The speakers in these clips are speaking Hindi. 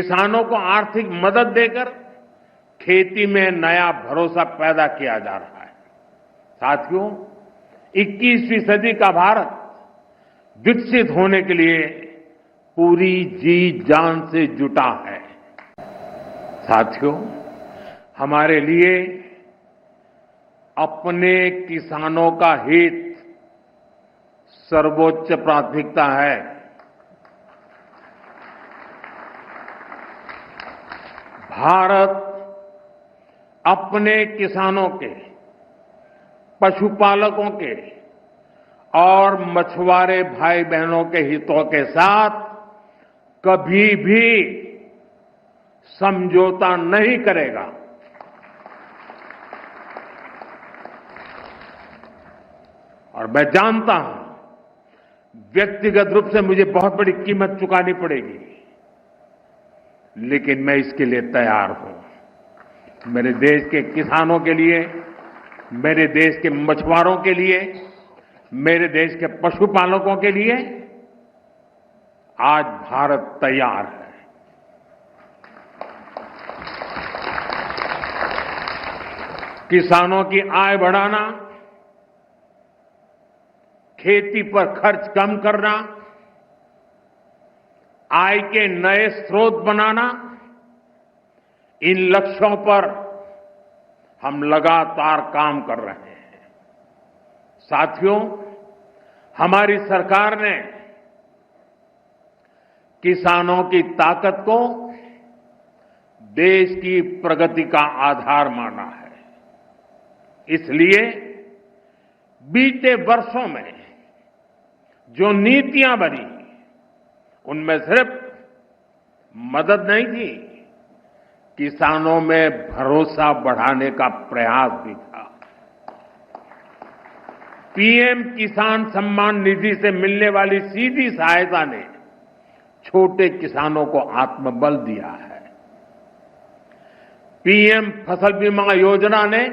किसानों को आर्थिक मदद देकर खेती में नया भरोसा पैदा किया जा रहा है। साथियों, 21वीं सदी का भारत विकसित होने के लिए पूरी जी जान से जुटा है। साथियों, हमारे लिए अपने किसानों का हित सर्वोच्च प्राथमिकता है। भारत अपने किसानों के, पशुपालकों के और मछुआरे भाई बहनों के हितों के साथ कभी भी समझौता नहीं करेगा। और मैं जानता हूं, व्यक्तिगत रूप से मुझे बहुत बड़ी कीमत चुकानी पड़ेगी, लेकिन मैं इसके लिए तैयार हूं। मेरे देश के किसानों के लिए, मेरे देश के मछुआरों के लिए, मेरे देश के पशुपालकों के लिए आज भारत तैयार है। किसानों की आय बढ़ाना, खेती पर खर्च कम करना, आय के नए स्रोत बनाना, इन लक्ष्यों पर हम लगातार काम कर रहे हैं। साथियों, हमारी सरकार ने किसानों की ताकत को देश की प्रगति का आधार माना है। इसलिए बीते वर्षों में जो नीतियां बनी, उनमें सिर्फ मदद नहीं थी, किसानों में भरोसा बढ़ाने का प्रयास भी था। पीएम किसान सम्मान निधि से मिलने वाली सीधी सहायता ने छोटे किसानों को आत्मबल दिया है। पीएम फसल बीमा योजना ने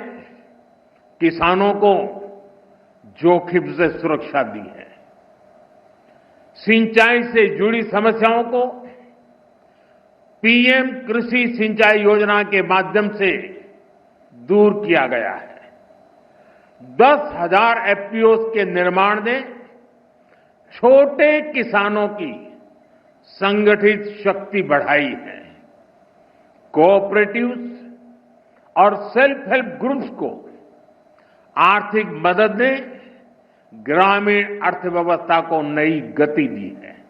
किसानों को जोखिम से सुरक्षा दी है। सिंचाई से जुड़ी समस्याओं को पीएम कृषि सिंचाई योजना के माध्यम से दूर किया गया है। 10,000 एफपीओस के निर्माण ने छोटे किसानों की संगठित शक्ति बढ़ाई है। कोऑपरेटिव्स और सेल्फ हेल्प ग्रुप्स को आर्थिक मदद ने ग्रामीण अर्थव्यवस्था को नई गति दी है।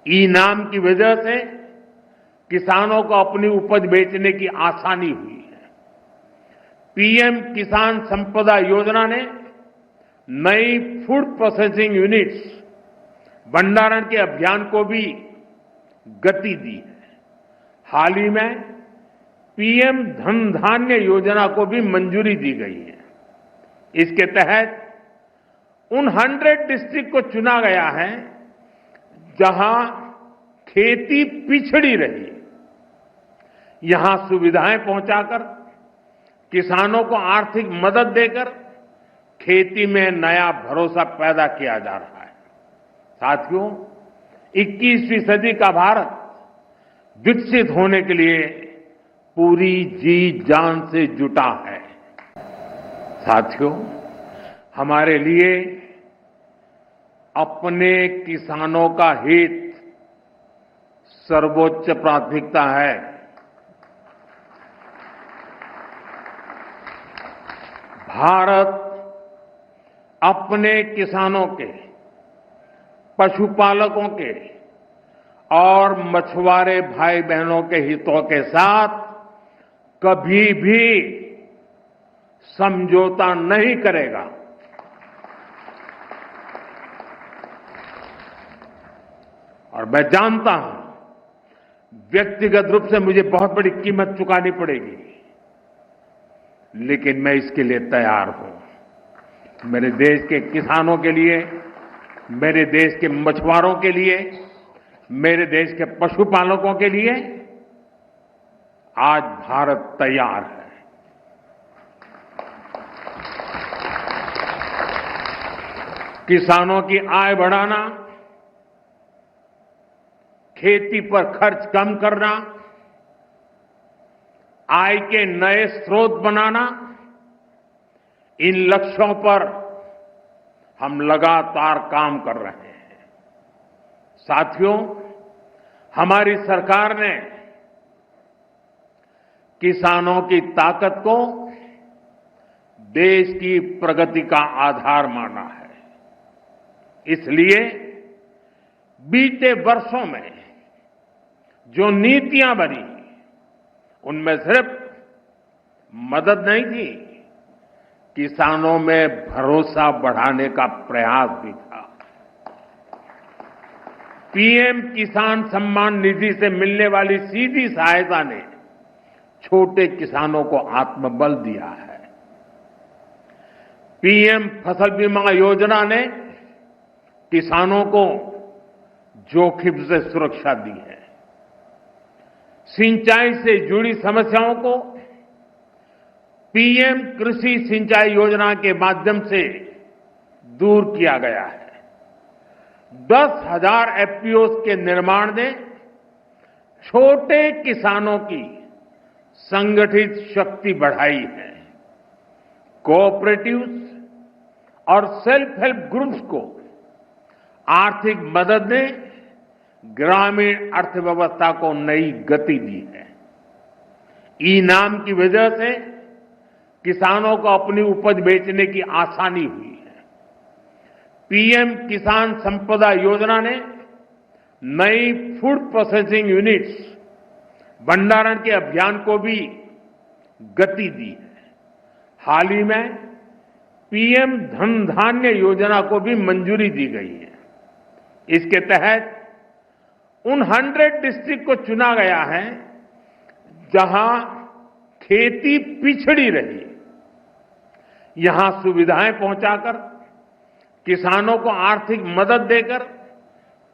ई-नाम की वजह से किसानों को अपनी उपज बेचने की आसानी हुई है। पीएम किसान संपदा योजना ने नई फूड प्रोसेसिंग यूनिट्स, भंडारण के अभियान को भी गति दी है। हाल ही में पीएम धन धान्य योजना को भी मंजूरी दी गई है। इसके तहत उन 100 डिस्ट्रिक्ट को चुना गया है जहां खेती पिछड़ी रही। यहां सुविधाएं पहुंचाकर, किसानों को आर्थिक मदद देकर खेती में नया भरोसा पैदा किया जा रहा है। साथियों, 21वीं सदी का भारत विकसित होने के लिए पूरी जी जान से जुटा है। साथियों, हमारे लिए अपने किसानों का हित सर्वोच्च प्राथमिकता है। भारत अपने किसानों के, पशुपालकों के और मछुआरे भाई बहनों के हितों के साथ कभी भी समझौता नहीं करेगा। और मैं जानता हूं, व्यक्तिगत रूप से मुझे बहुत बड़ी कीमत चुकानी पड़ेगी, लेकिन मैं इसके लिए तैयार हूं। मेरे देश के किसानों के लिए, मेरे देश के मछुआरों के लिए, मेरे देश के पशुपालकों के लिए आज भारत तैयार है। किसानों की आय बढ़ाना, खेती पर खर्च कम करना, आय के नए स्रोत बनाना, इन लक्ष्यों पर हम लगातार काम कर रहे हैं। साथियों, हमारी सरकार ने किसानों की ताकत को देश की प्रगति का आधार माना है। इसलिए बीते वर्षों में जो नीतियां बनी, उनमें सिर्फ मदद नहीं थी, किसानों में भरोसा बढ़ाने का प्रयास भी था। पीएम किसान सम्मान निधि से मिलने वाली सीधी सहायता ने छोटे किसानों को आत्मबल दिया है। पीएम फसल बीमा योजना ने किसानों को जोखिम से सुरक्षा दी है। सिंचाई से जुड़ी समस्याओं को पीएम कृषि सिंचाई योजना के माध्यम से दूर किया गया है। 10,000 एफपीओ के निर्माण ने छोटे किसानों की संगठित शक्ति बढ़ाई है। कोऑपरेटिव्स और सेल्फ हेल्प ग्रुप्स को आर्थिक मदद ने ग्रामीण अर्थव्यवस्था को नई गति दी है। ई-नाम की वजह से किसानों को अपनी उपज बेचने की आसानी हुई है। पीएम किसान संपदा योजना ने नई फूड प्रोसेसिंग यूनिट्स, भंडारण के अभियान को भी गति दी है। हाल ही में पीएम धन धान्य योजना को भी मंजूरी दी गई है। इसके तहत उन 100 डिस्ट्रिक्ट को चुना गया है जहां खेती पिछड़ी रही। यहां सुविधाएं पहुंचाकर, किसानों को आर्थिक मदद देकर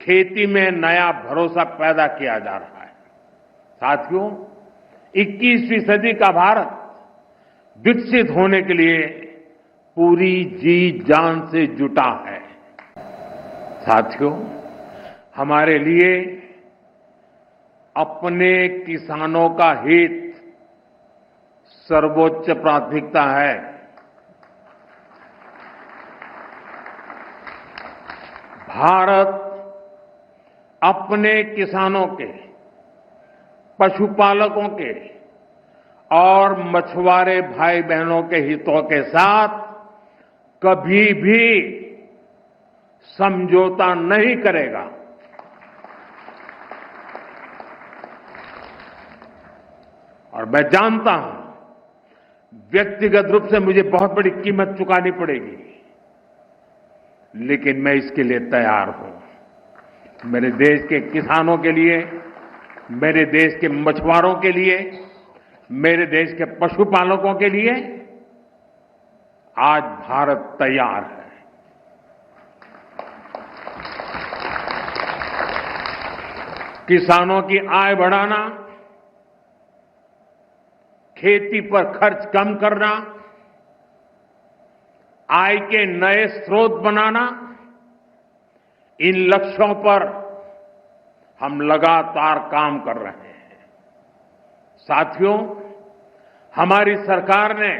खेती में नया भरोसा पैदा किया जा रहा है। साथियों, 21वीं सदी का भारत विकसित होने के लिए पूरी जी जान से जुटा है। साथियों, हमारे लिए अपने किसानों का हित सर्वोच्च प्राथमिकता है। भारत अपने किसानों के, पशुपालकों के और मछुआरे भाई बहनों के हितों के साथ कभी भी समझौता नहीं करेगा। और मैं जानता हूं, व्यक्तिगत रूप से मुझे बहुत बड़ी कीमत चुकानी पड़ेगी, लेकिन मैं इसके लिए तैयार हूं। मेरे देश के किसानों के लिए, मेरे देश के मछुआरों के लिए, मेरे देश के पशुपालकों के लिए आज भारत तैयार है। किसानों की आय बढ़ाना, खेती पर खर्च कम करना, आय के नए स्रोत बनाना, इन लक्ष्यों पर हम लगातार काम कर रहे हैं। साथियों, हमारी सरकार ने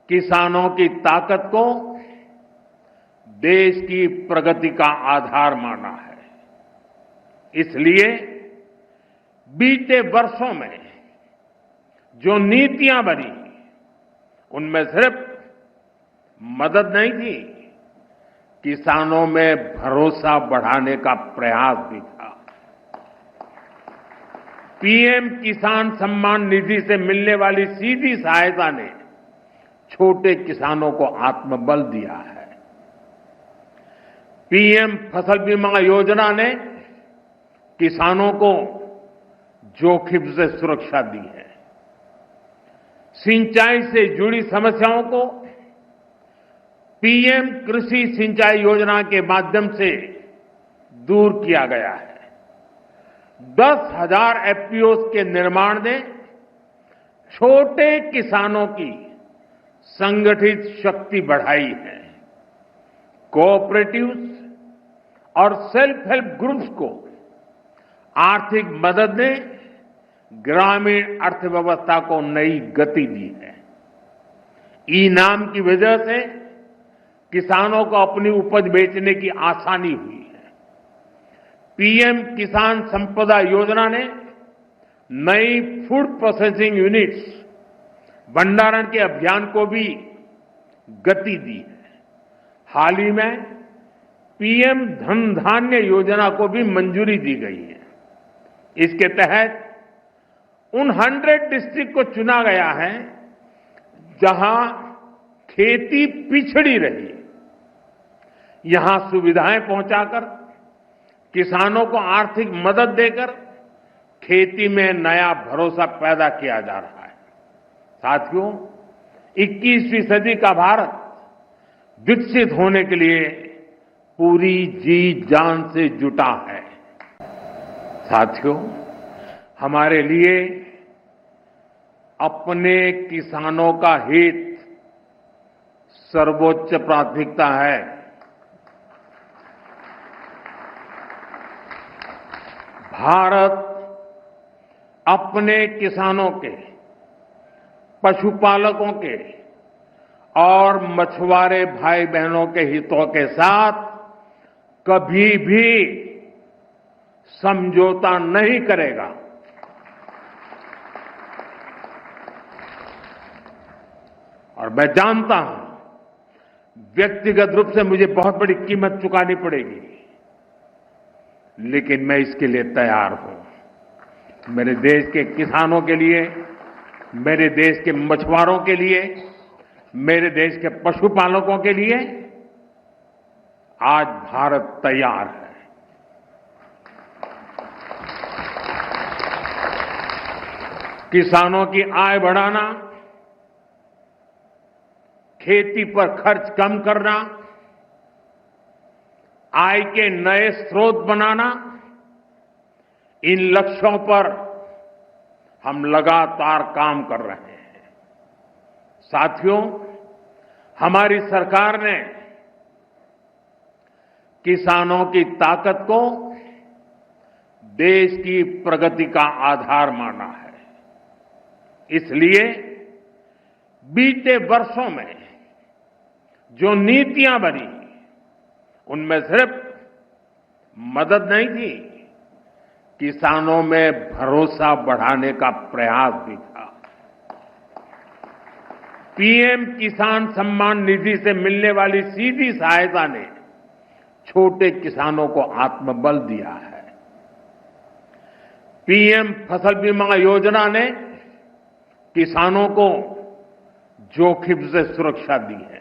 किसानों की ताकत को देश की प्रगति का आधार माना है। इसलिए बीते वर्षों में जो नीतियां बनी, उनमें सिर्फ मदद नहीं थी, किसानों में भरोसा बढ़ाने का प्रयास भी था। पीएम किसान सम्मान निधि से मिलने वाली सीधी सहायता ने छोटे किसानों को आत्मबल दिया है। पीएम फसल बीमा योजना ने किसानों को जोखिम से सुरक्षा दी है। सिंचाई से जुड़ी समस्याओं को पीएम कृषि सिंचाई योजना के माध्यम से दूर किया गया है। 10,000 एफपीओ के निर्माण ने छोटे किसानों की संगठित शक्ति बढ़ाई है। कोऑपरेटिव्स और सेल्फ हेल्प ग्रुप्स को आर्थिक मदद ने ग्रामीण अर्थव्यवस्था को नई गति दी है। ई-नाम की वजह से किसानों को अपनी उपज बेचने की आसानी हुई है। पीएम किसान संपदा योजना ने नई फूड प्रोसेसिंग यूनिट्स भंडारण के अभियान को भी गति दी है। हाल ही में पीएम धन धान्य योजना को भी मंजूरी दी गई है। इसके तहत उन 100 डिस्ट्रिक्ट को चुना गया है जहां खेती पिछड़ी रही। यहां सुविधाएं पहुंचाकर, किसानों को आर्थिक मदद देकर खेती में नया भरोसा पैदा किया जा रहा है। साथियों, 21वीं सदी का भारत विकसित होने के लिए पूरी जी जान से जुटा है। साथियों, हमारे लिए अपने किसानों का हित सर्वोच्च प्राथमिकता है। भारत अपने किसानों के, पशुपालकों के और मछुआरे भाई बहनों के हितों के साथ कभी भी समझौता नहीं करेगा। और मैं जानता हूं, व्यक्तिगत रूप से मुझे बहुत बड़ी कीमत चुकानी पड़ेगी, लेकिन मैं इसके लिए तैयार हूं। मेरे देश के किसानों के लिए, मेरे देश के मछुआरों के लिए, मेरे देश के पशुपालकों के लिए आज भारत तैयार है। किसानों की आय बढ़ाना, खेती पर खर्च कम करना, आय के नए स्रोत बनाना, इन लक्ष्यों पर हम लगातार काम कर रहे हैं। साथियों, हमारी सरकार ने किसानों की ताकत को देश की प्रगति का आधार माना है। इसलिए बीते वर्षों में जो नीतियां बनी, उनमें सिर्फ मदद नहीं थी, किसानों में भरोसा बढ़ाने का प्रयास भी था। पीएम किसान सम्मान निधि से मिलने वाली सीधी सहायता ने छोटे किसानों को आत्मबल दिया है। पीएम फसल बीमा योजना ने किसानों को जोखिम से सुरक्षा दी है।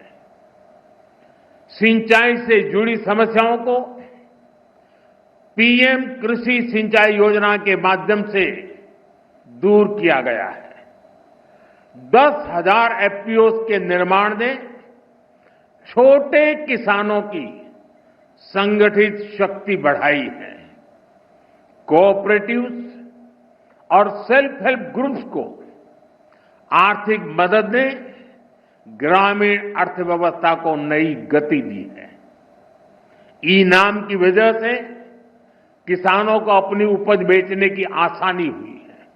सिंचाई से जुड़ी समस्याओं को पीएम कृषि सिंचाई योजना के माध्यम से दूर किया गया है। 10,000 एफपीओ के निर्माण ने छोटे किसानों की संगठित शक्ति बढ़ाई है। कोऑपरेटिव्स और सेल्फ हेल्प ग्रुप्स को आर्थिक मदद ने ग्रामीण अर्थव्यवस्था को नई गति दी है। ई-नाम की वजह से किसानों को अपनी उपज बेचने की आसानी हुई है।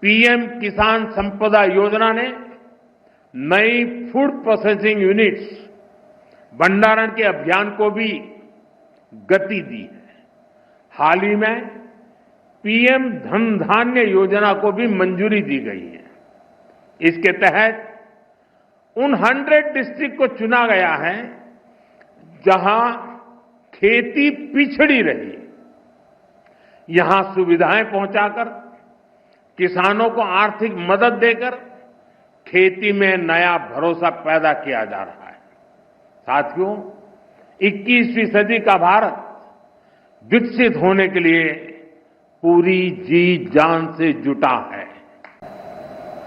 पीएम किसान संपदा योजना ने नई फूड प्रोसेसिंग यूनिट्स भंडारण के अभियान को भी गति दी है। हाल ही में पीएम धन धान्य योजना को भी मंजूरी दी गई है। इसके तहत उन 100 डिस्ट्रिक्ट को चुना गया है जहां खेती पिछड़ी रही। यहां सुविधाएं पहुंचाकर, किसानों को आर्थिक मदद देकर खेती में नया भरोसा पैदा किया जा रहा है। साथियों, 21वीं सदी का भारत विकसित होने के लिए पूरी जी जान से जुटा है।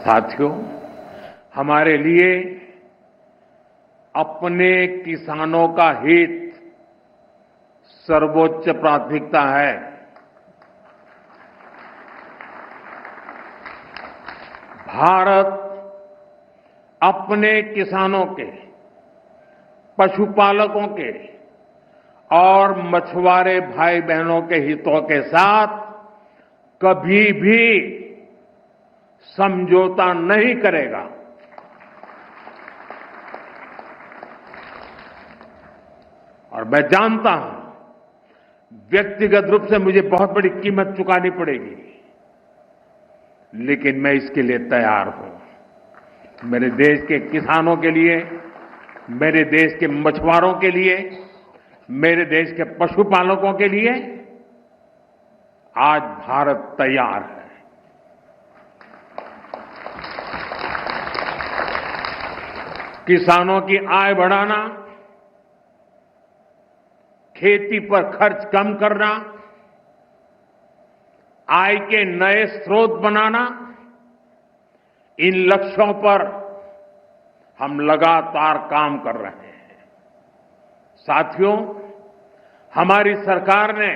साथियों, हमारे लिए अपने किसानों का हित सर्वोच्च प्राथमिकता है। भारत अपने किसानों के, पशुपालकों के और मछुआरे भाई बहनों के हितों के साथ कभी भी समझौता नहीं करेगा। और मैं जानता हूं व्यक्तिगत रूप से मुझे बहुत बड़ी कीमत चुकानी पड़ेगी, लेकिन मैं इसके लिए तैयार हूं। मेरे देश के किसानों के लिए, मेरे देश के मछुआरों के लिए, मेरे देश के पशुपालकों के लिए आज भारत तैयार है। किसानों की आय बढ़ाना, खेती पर खर्च कम करना, आय के नए स्रोत बनाना, इन लक्ष्यों पर हम लगातार काम कर रहे हैं। साथियों, हमारी सरकार ने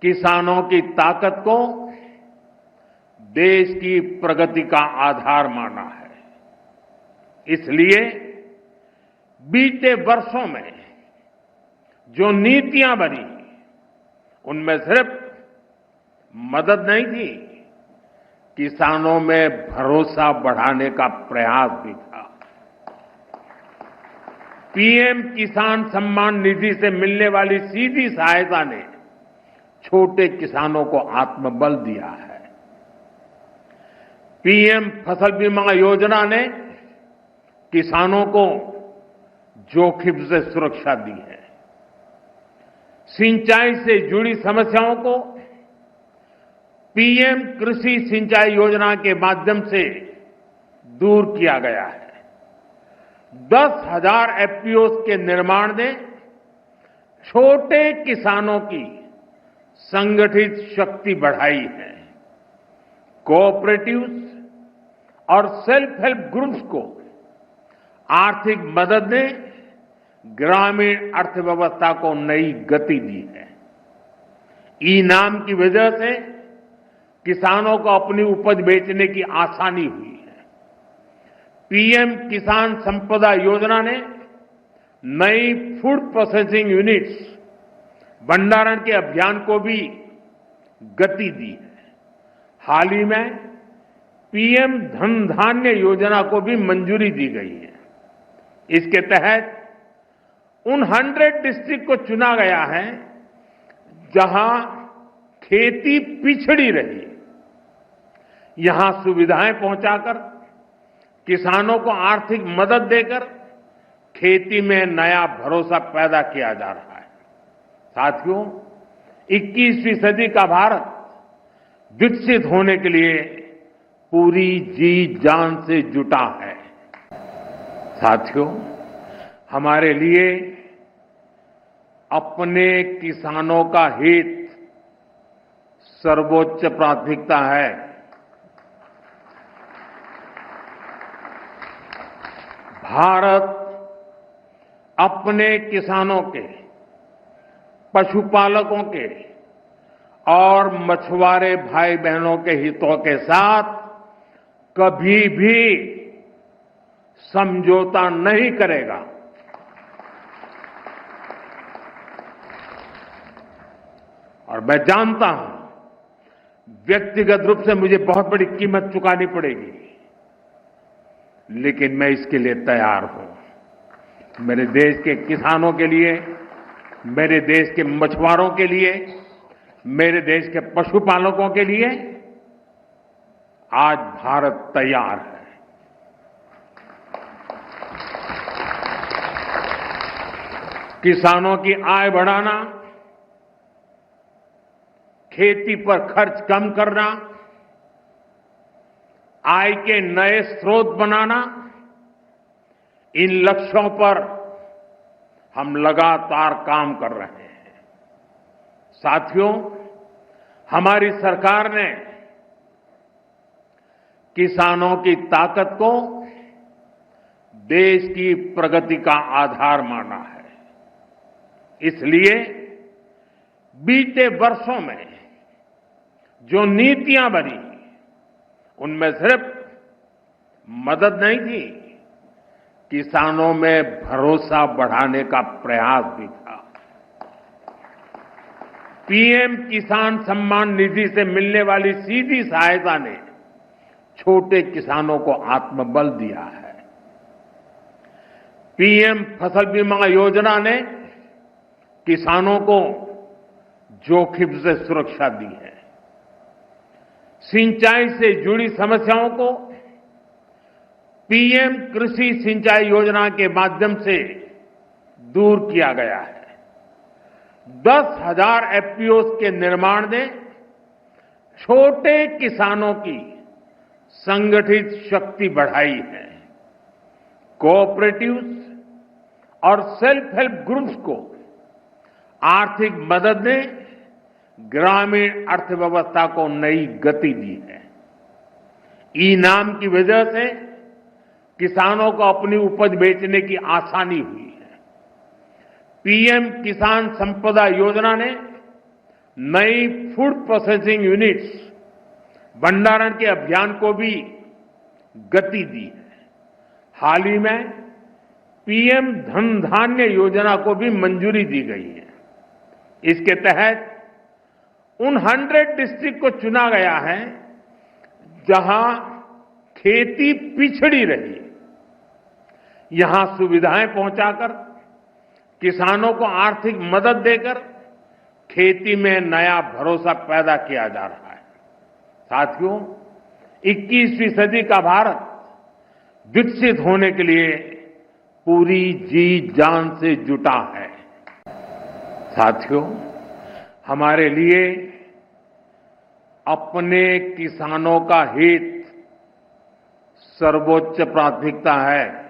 किसानों की ताकत को देश की प्रगति का आधार माना है। इसलिए बीते वर्षों में जो नीतियां बनी, उनमें सिर्फ मदद नहीं थी, किसानों में भरोसा बढ़ाने का प्रयास भी था। पीएम किसान सम्मान निधि से मिलने वाली सीधी सहायता ने छोटे किसानों को आत्मबल दिया है। पीएम फसल बीमा योजना ने किसानों को जोखिम से सुरक्षा दी है। सिंचाई से जुड़ी समस्याओं को पीएम कृषि सिंचाई योजना के माध्यम से दूर किया गया है। 10,000 एफपीओस के निर्माण ने छोटे किसानों की संगठित शक्ति बढ़ाई है। कोऑपरेटिव्स और सेल्फ हेल्प ग्रुप्स को आर्थिक मदद ने ग्रामीण अर्थव्यवस्था को नई गति दी है। ई-नाम की वजह से किसानों को अपनी उपज बेचने की आसानी हुई है। पीएम किसान संपदा योजना ने नई फूड प्रोसेसिंग यूनिट्स, भंडारण के अभियान को भी गति दी है। हाल ही में पीएम धन धान्य योजना को भी मंजूरी दी गई है। इसके तहत उन 100 डिस्ट्रिक्ट को चुना गया है जहां खेती पिछड़ी रही। यहां सुविधाएं पहुंचाकर, किसानों को आर्थिक मदद देकर खेती में नया भरोसा पैदा किया जा रहा है। साथियों, 21वीं सदी का भारत विकसित होने के लिए पूरी जी जान से जुटा है। साथियों, हमारे लिए अपने किसानों का हित सर्वोच्च प्राथमिकता है। भारत अपने किसानों के, पशुपालकों के और मछुआरे भाई बहनों के हितों के साथ कभी भी समझौता नहीं करेगा। और मैं जानता हूं व्यक्तिगत रूप से मुझे बहुत बड़ी कीमत चुकानी पड़ेगी, लेकिन मैं इसके लिए तैयार हूं। मेरे देश के किसानों के लिए, मेरे देश के मछुआरों के लिए, मेरे देश के पशुपालकों के लिए आज भारत तैयार है। किसानों की आय बढ़ाना, खेती पर खर्च कम करना, आय के नए स्रोत बनाना, इन लक्ष्यों पर हम लगातार काम कर रहे हैं। साथियों, हमारी सरकार ने किसानों की ताकत को देश की प्रगति का आधार माना है। इसलिए बीते वर्षों में जो नीतियां बनी, उनमें सिर्फ मदद नहीं थी, किसानों में भरोसा बढ़ाने का प्रयास भी था। पीएम किसान सम्मान निधि से मिलने वाली सीधी सहायता ने छोटे किसानों को आत्मबल दिया है। पीएम फसल बीमा योजना ने किसानों को जोखिम से सुरक्षा दी है। सिंचाई से जुड़ी समस्याओं को पीएम कृषि सिंचाई योजना के माध्यम से दूर किया गया है। 10,000 एफपीओ के निर्माण ने छोटे किसानों की संगठित शक्ति बढ़ाई है। कोऑपरेटिव्स और सेल्फ हेल्प ग्रुप्स को आर्थिक मदद ने ग्रामीण अर्थव्यवस्था को नई गति दी है। ई-नाम की वजह से किसानों को अपनी उपज बेचने की आसानी हुई है। पीएम किसान संपदा योजना ने नई फूड प्रोसेसिंग यूनिट्स भंडारण के अभियान को भी गति दी है। हाल ही में पीएम धन धान्य योजना को भी मंजूरी दी गई है। इसके तहत उन 100 डिस्ट्रिक्ट को चुना गया है जहां खेती पिछड़ी रही। यहां सुविधाएं पहुंचाकर किसानों को आर्थिक मदद देकर खेती में नया भरोसा पैदा किया जा रहा है। साथियों, 21वीं सदी का भारत विकसित होने के लिए पूरी जी जान से जुटा है। साथियों, हमारे लिए अपने किसानों का हित सर्वोच्च प्राथमिकता है।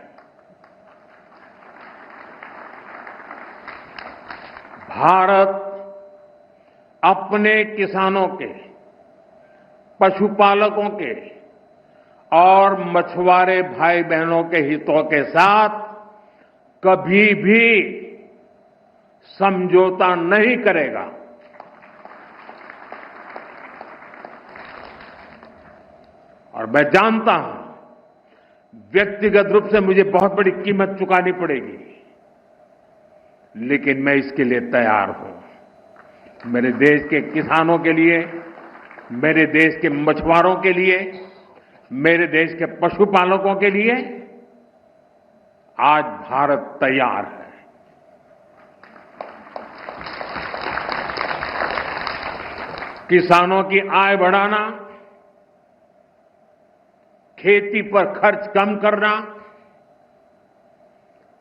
भारत अपने किसानों के, पशुपालकों के और मछुआरे भाई बहनों के हितों के साथ कभी भी समझौता नहीं करेगा। और मैं जानता हूं व्यक्तिगत रूप से मुझे बहुत बड़ी कीमत चुकानी पड़ेगी, लेकिन मैं इसके लिए तैयार हूं। मेरे देश के किसानों के लिए, मेरे देश के मछुआरों के लिए, मेरे देश के पशुपालकों के लिए आज भारत तैयार है। किसानों की आय बढ़ाना, खेती पर खर्च कम करना,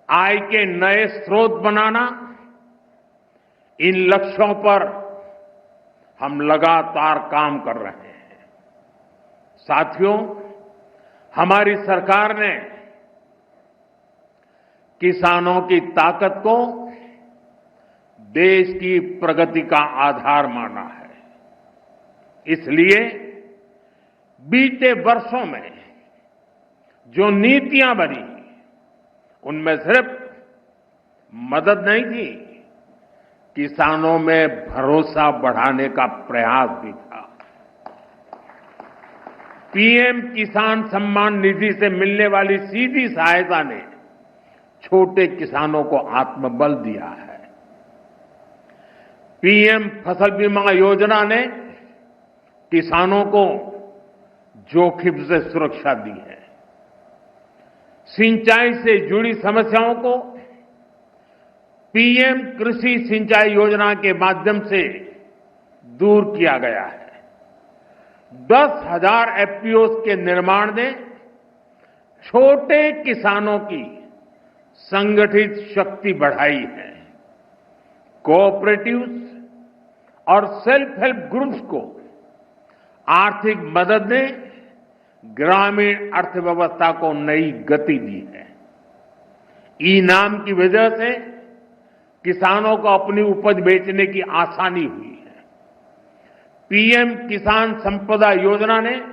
आय के नए स्रोत बनाना, इन लक्ष्यों पर हम लगातार काम कर रहे हैं। साथियों, हमारी सरकार ने किसानों की ताकत को देश की प्रगति का आधार माना है। इसलिए बीते वर्षों में जो नीतियां बनी, उनमें सिर्फ मदद नहीं थी, किसानों में भरोसा बढ़ाने का प्रयास भी था। पीएम किसान सम्मान निधि से मिलने वाली सीधी सहायता ने छोटे किसानों को आत्मबल दिया है। पीएम फसल बीमा योजना ने किसानों को जोखिम से सुरक्षा दी है। सिंचाई से जुड़ी समस्याओं को पीएम कृषि सिंचाई योजना के माध्यम से दूर किया गया है। 10,000 एफपीओ के निर्माण ने छोटे किसानों की संगठित शक्ति बढ़ाई है। कोऑपरेटिव्स और सेल्फ हेल्प ग्रुप्स को आर्थिक मदद ने ग्रामीण अर्थव्यवस्था को नई गति दी है। ई-नाम की वजह से किसानों को अपनी उपज बेचने की आसानी हुई है। पीएम किसान संपदा योजना ने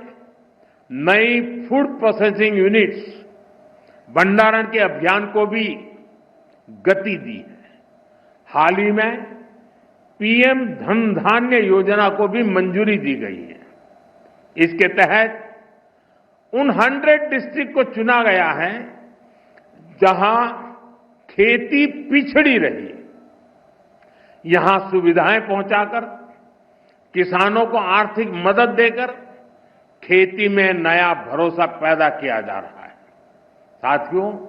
नई फूड प्रोसेसिंग यूनिट्स भंडारण के अभियान को भी गति दी है। हाल ही में पीएम धन धान्य योजना को भी मंजूरी दी गई है। इसके तहत उन 100 डिस्ट्रिक्ट को चुना गया है जहां खेती पिछड़ी रही, यहां सुविधाएं पहुंचाकर, किसानों को आर्थिक मदद देकर खेती में नया भरोसा पैदा किया जा रहा है। साथियों,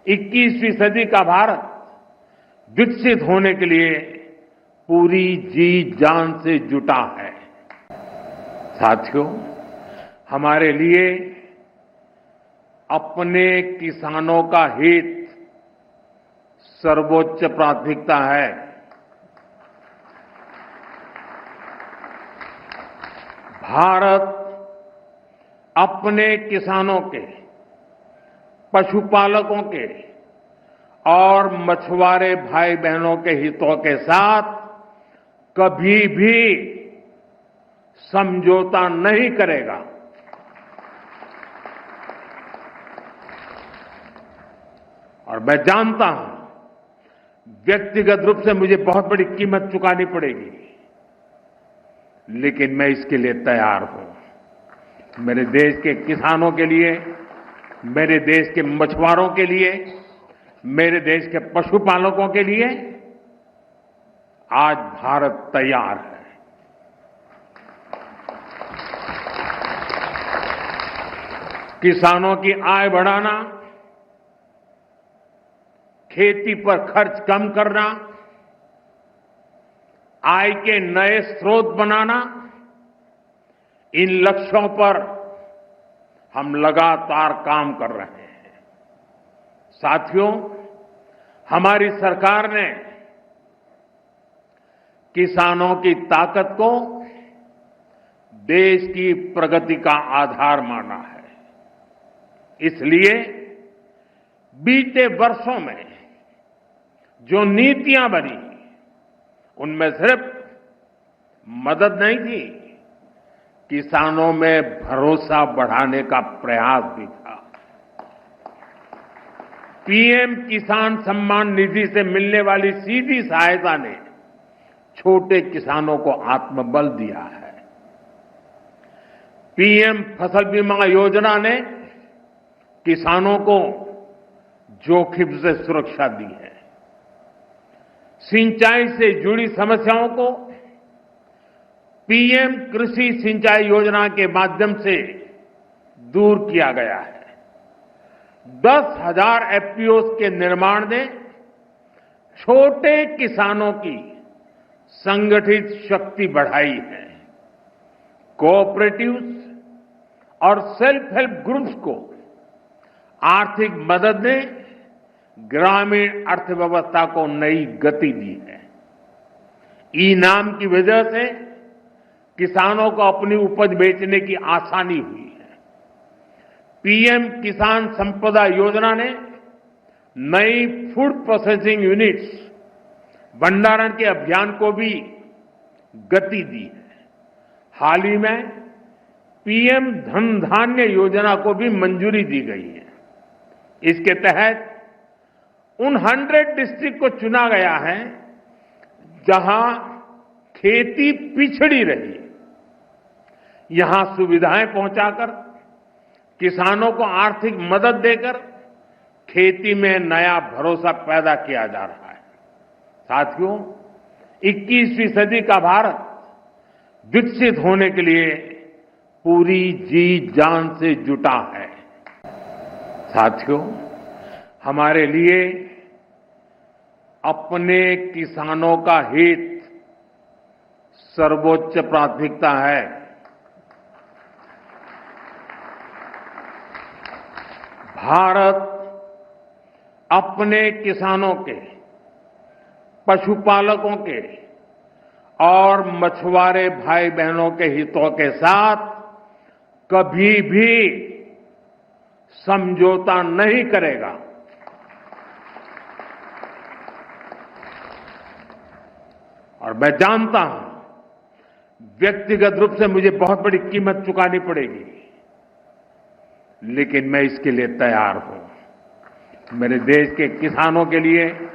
21वीं सदी का भारत विकसित होने के लिए पूरी जी जान से जुटा है। साथियों, हमारे लिए अपने किसानों का हित सर्वोच्च प्राथमिकता है। भारत अपने किसानों के, पशुपालकों के और मछुआरे भाई बहनों के हितों के साथ कभी भी समझौता नहीं करेगा। और मैं जानता हूं, व्यक्तिगत रूप से मुझे बहुत बड़ी कीमत चुकानी पड़ेगी, लेकिन मैं इसके लिए तैयार हूं। मेरे देश के किसानों के लिए, मेरे देश के मछुआरों के लिए, मेरे देश के पशुपालकों के लिए आज भारत तैयार है। किसानों की आय बढ़ाना, खेती पर खर्च कम करना, आय के नए स्रोत बनाना, इन लक्ष्यों पर हम लगातार काम कर रहे हैं। साथियों, हमारी सरकार ने किसानों की ताकत को देश की प्रगति का आधार माना है। इसलिए बीते वर्षों में जो नीतियां बनी, उनमें सिर्फ मदद नहीं थी, किसानों में भरोसा बढ़ाने का प्रयास भी था। पीएम किसान सम्मान निधि से मिलने वाली सीधी सहायता ने छोटे किसानों को आत्मबल दिया है। पीएम फसल बीमा योजना ने किसानों को जोखिम से सुरक्षा दी है। सिंचाई से जुड़ी समस्याओं को पीएम कृषि सिंचाई योजना के माध्यम से दूर किया गया है। 10,000 एफपीओs के निर्माण ने छोटे किसानों की संगठित शक्ति बढ़ाई है। कोऑपरेटिव्स और सेल्फ हेल्प ग्रुप्स को आर्थिक मदद ने ग्रामीण अर्थव्यवस्था को नई गति दी है। ई-नाम की वजह से किसानों को अपनी उपज बेचने की आसानी हुई है। पीएम किसान संपदा योजना ने नई फूड प्रोसेसिंग यूनिट्स, भंडारण के अभियान को भी गति दी है। हाल ही में पीएम धन धान्य योजना को भी मंजूरी दी गई है। इसके तहत उन 100 डिस्ट्रिक्ट को चुना गया है जहां खेती पिछड़ी रही, यहां सुविधाएं पहुंचाकर, किसानों को आर्थिक मदद देकर खेती में नया भरोसा पैदा किया जा रहा है। साथियों, 21वीं सदी का भारत विकसित होने के लिए पूरी जी जान से जुटा है। साथियों, हमारे लिए अपने किसानों का हित सर्वोच्च प्राथमिकता है। भारत अपने किसानों के, पशुपालकों के और मछुआरे भाई बहनों के हितों के साथ कभी भी समझौता नहीं करेगा। और मैं जानता हूं, व्यक्तिगत रूप से मुझे बहुत बड़ी कीमत चुकानी पड़ेगी, लेकिन मैं इसके लिए तैयार हूं। मेरे देश के किसानों के लिए,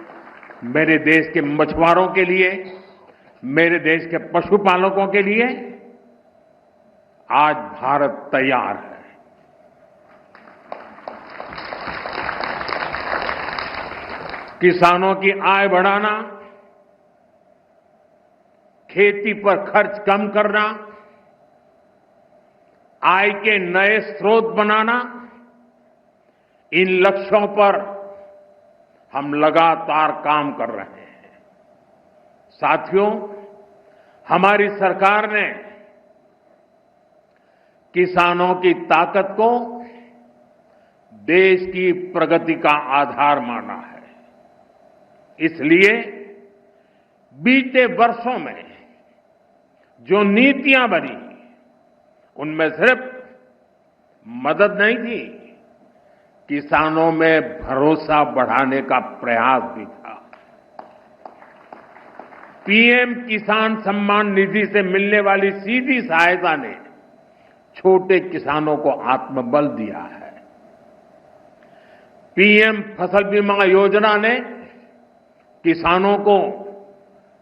मेरे देश के मछुआरों के लिए, मेरे देश के पशुपालकों के लिए आज भारत तैयार है। किसानों की आय बढ़ाना, खेती पर खर्च कम करना, आय के नए स्रोत बनाना, इन लक्ष्यों पर हम लगातार काम कर रहे हैं। साथियों, हमारी सरकार ने किसानों की ताकत को देश की प्रगति का आधार माना है। इसलिए बीते वर्षों में जो नीतियां बनी, उनमें सिर्फ मदद नहीं थी, किसानों में भरोसा बढ़ाने का प्रयास भी था। पीएम किसान सम्मान निधि से मिलने वाली सीधी सहायता ने छोटे किसानों को आत्मबल दिया है। पीएम फसल बीमा योजना ने किसानों को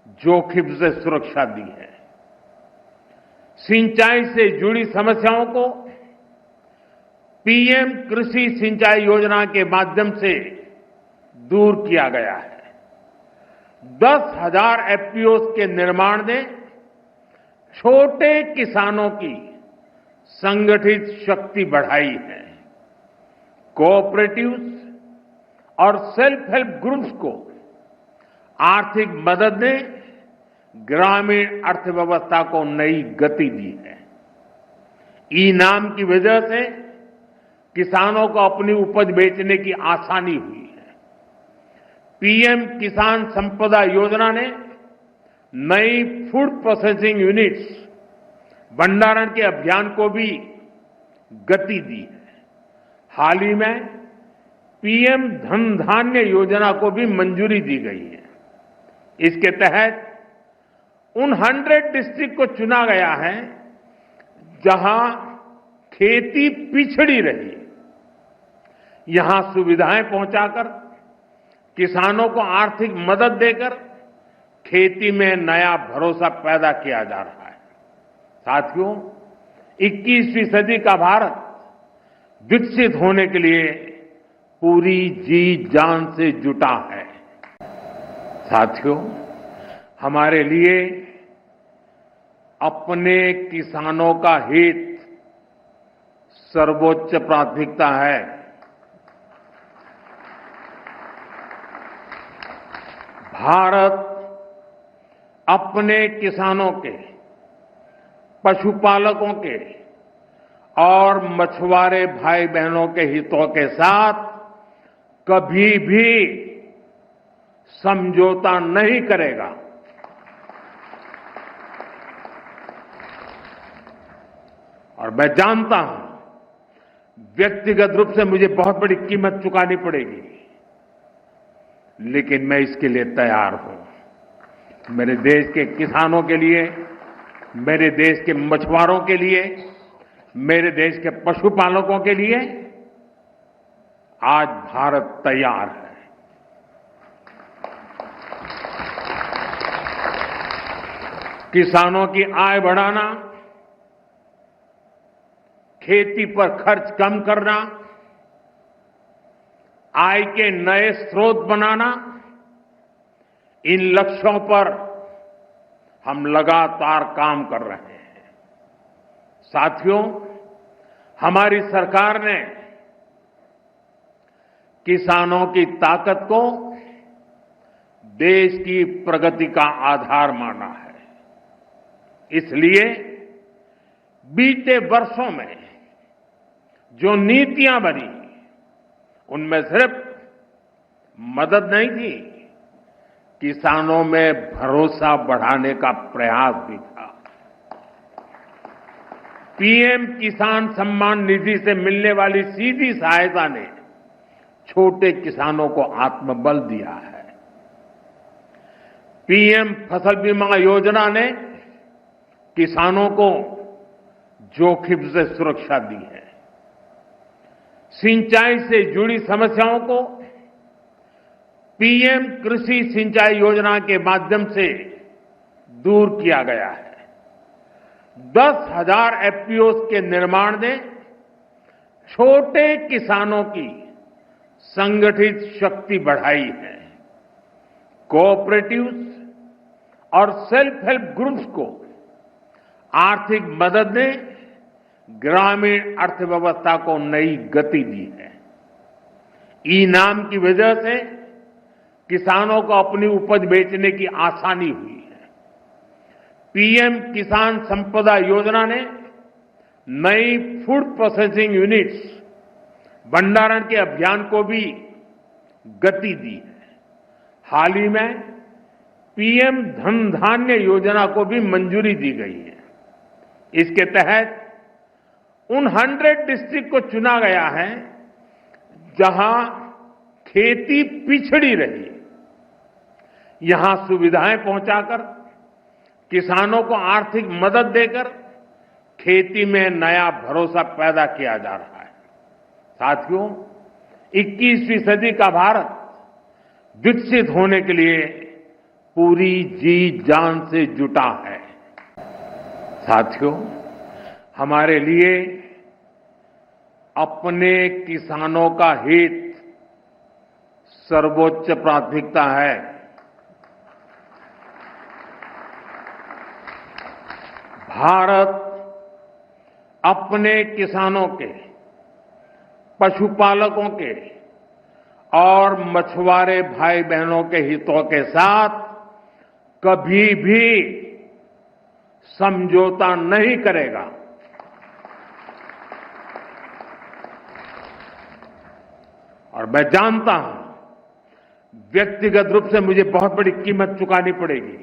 जोखिम से सुरक्षा दी है। सिंचाई से जुड़ी समस्याओं को पीएम कृषि सिंचाई योजना के माध्यम से दूर किया गया है। 10,000 एफपीओस के निर्माण ने छोटे किसानों की संगठित शक्ति बढ़ाई है। कोऑपरेटिव्स और सेल्फ हेल्प ग्रुप्स को आर्थिक मदद ने ग्रामीण अर्थव्यवस्था को नई गति दी है। ई-नाम की वजह से किसानों को अपनी उपज बेचने की आसानी हुई है। पीएम किसान संपदा योजना ने नई फूड प्रोसेसिंग यूनिट्स, भंडारण के अभियान को भी गति दी है। हाल ही में पीएम धन धान्य योजना को भी मंजूरी दी गई है। इसके तहत उन 100 डिस्ट्रिक्ट को चुना गया है जहां खेती पिछड़ी रही। यहां सुविधाएं पहुंचाकर, किसानों को आर्थिक मदद देकर खेती में नया भरोसा पैदा किया जा रहा है। साथियों, 21वीं सदी का भारत विकसित होने के लिए पूरी जी जान से जुटा है। साथियों, हमारे लिए अपने किसानों का हित सर्वोच्च प्राथमिकता है। भारत अपने किसानों के, पशुपालकों के और मछुआरे भाई बहनों के हितों के साथ कभी भी समझौता नहीं करेगा। और मैं जानता हूं, व्यक्तिगत रूप से मुझे बहुत बड़ी कीमत चुकानी पड़ेगी, लेकिन मैं इसके लिए तैयार हूं। मेरे देश के किसानों के लिए, मेरे देश के मछुआरों के लिए, मेरे देश के पशुपालकों के लिए आज भारत तैयार है। किसानों की आय बढ़ाना, खेती पर खर्च कम करना, आय के नए स्रोत बनाना, इन लक्ष्यों पर हम लगातार काम कर रहे हैं। साथियों, हमारी सरकार ने किसानों की ताकत को देश की प्रगति का आधार माना है। इसलिए बीते वर्षों में जो नीतियां बनी, उनमें सिर्फ मदद नहीं थी, किसानों में भरोसा बढ़ाने का प्रयास भी था। पीएम किसान सम्मान निधि से मिलने वाली सीधी सहायता ने छोटे किसानों को आत्मबल दिया है। पीएम फसल बीमा योजना ने किसानों को जोखिम से सुरक्षा दी है। सिंचाई से जुड़ी समस्याओं को पीएम कृषि सिंचाई योजना के माध्यम से दूर किया गया है। 10,000 एफपीओस के निर्माण ने छोटे किसानों की संगठित शक्ति बढ़ाई है। कोऑपरेटिव्स और सेल्फ हेल्प ग्रुप्स को आर्थिक मदद ने ग्रामीण अर्थव्यवस्था को नई गति दी है। ई नाम की वजह से किसानों को अपनी उपज बेचने की आसानी हुई है। पीएम किसान संपदा योजना ने नई फूड प्रोसेसिंग यूनिट्स भंडारण के अभियान को भी गति दी है। हाल ही में पीएम धन धान्य योजना को भी मंजूरी दी गई है। इसके तहत उन 100 डिस्ट्रिक्ट को चुना गया है जहां खेती पिछड़ी रही। यहां सुविधाएं पहुंचाकर किसानों को आर्थिक मदद देकर खेती में नया भरोसा पैदा किया जा रहा है। साथियों, 21वीं सदी का भारत विकसित होने के लिए पूरी जी जान से जुटा है। साथियों, हमारे लिए अपने किसानों का हित सर्वोच्च प्राथमिकता है। भारत अपने किसानों के, पशुपालकों के और मछुआरे भाई बहनों के हितों के साथ कभी भी समझौता नहीं करेगा। और मैं जानता हूं व्यक्तिगत रूप से मुझे बहुत बड़ी कीमत चुकानी पड़ेगी,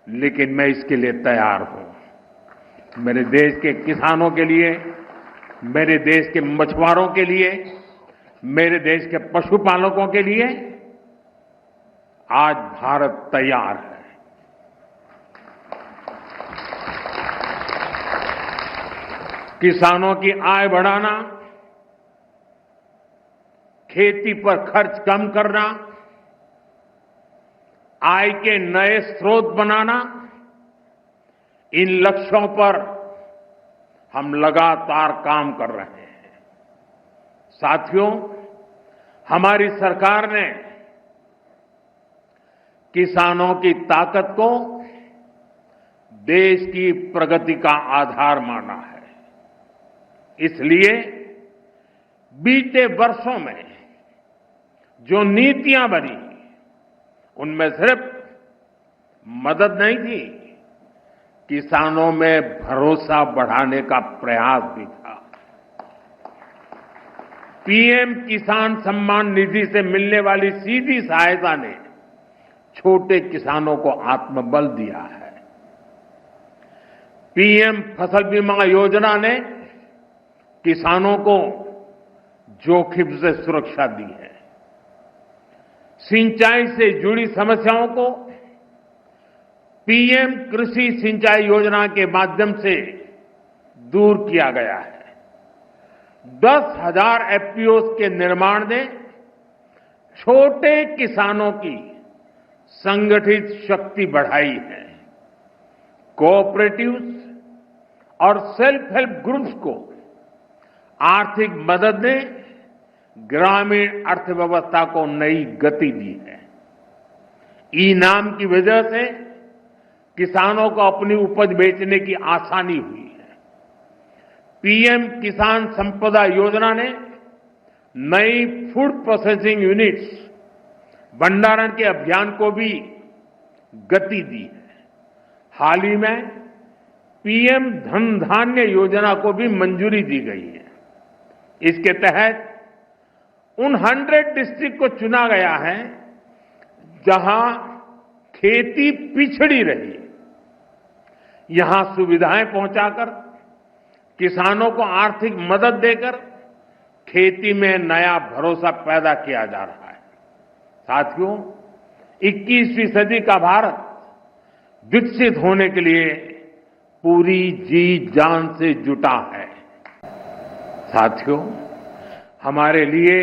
लेकिन मैं इसके लिए तैयार हूं। मेरे देश के किसानों के लिए, मेरे देश के मछुआरों के लिए, मेरे देश के पशुपालकों के लिए आज भारत तैयार है। किसानों की आय बढ़ाना, खेती पर खर्च कम करना, आय के नए स्रोत बनाना, इन लक्ष्यों पर हम लगातार काम कर रहे हैं। साथियों, हमारी सरकार ने किसानों की ताकत को देश की प्रगति का आधार माना है। इसलिए बीते वर्षों में जो नीतियां बनी, उनमें सिर्फ मदद नहीं थी, किसानों में भरोसा बढ़ाने का प्रयास भी था। पीएम किसान सम्मान निधि से मिलने वाली सीधी सहायता ने छोटे किसानों को आत्मबल दिया है। पीएम फसल बीमा योजना ने किसानों को जोखिम से सुरक्षा दी है। सिंचाई से जुड़ी समस्याओं को पीएम कृषि सिंचाई योजना के माध्यम से दूर किया गया है। 10,000 एफपीओस के निर्माण ने छोटे किसानों की संगठित शक्ति बढ़ाई है। कोऑपरेटिव्स और सेल्फ हेल्प ग्रुप्स को आर्थिक मदद ने ग्रामीण अर्थव्यवस्था को नई गति दी है। ई नाम की वजह से किसानों को अपनी उपज बेचने की आसानी हुई है। पीएम किसान संपदा योजना ने नई फूड प्रोसेसिंग यूनिट्स भंडारण के अभियान को भी गति दी है। हाल ही में पीएम धन धान्य योजना को भी मंजूरी दी गई है। इसके तहत उन 100 डिस्ट्रिक्ट को चुना गया है जहां खेती पिछड़ी रही। यहां सुविधाएं पहुंचाकर किसानों को आर्थिक मदद देकर खेती में नया भरोसा पैदा किया जा रहा है। साथियों, 21वीं सदी का भारत विकसित होने के लिए पूरी जी जान से जुटा है। साथियों, हमारे लिए